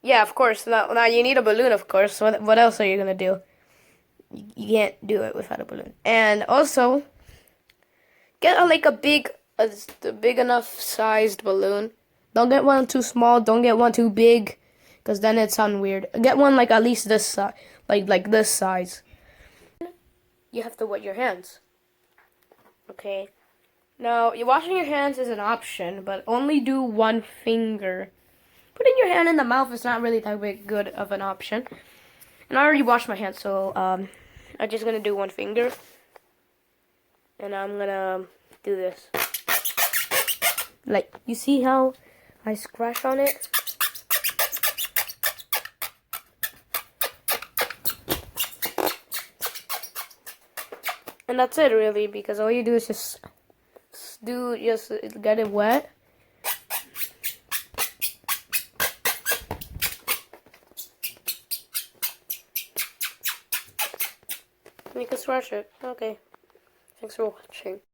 Yeah, of course. Now you need a balloon, of course. What else are you gonna do? You can't do it without a balloon. And also, get like a big enough sized balloon. Don't get one too small. Don't get one too big, because then it sounds weird. Get one like at least this size, like this size. You have to wet your hands. Okay. Now, washing your hands is an option, but only do one finger. Putting your hand in the mouth is not really that good of an option. And I already washed my hands, so I'm just gonna do one finger. And I'm gonna do this. Like, you see how I scratch on it? And that's it really, because all you do is just get it wet. And you can scratch it. Okay. Thanks for watching.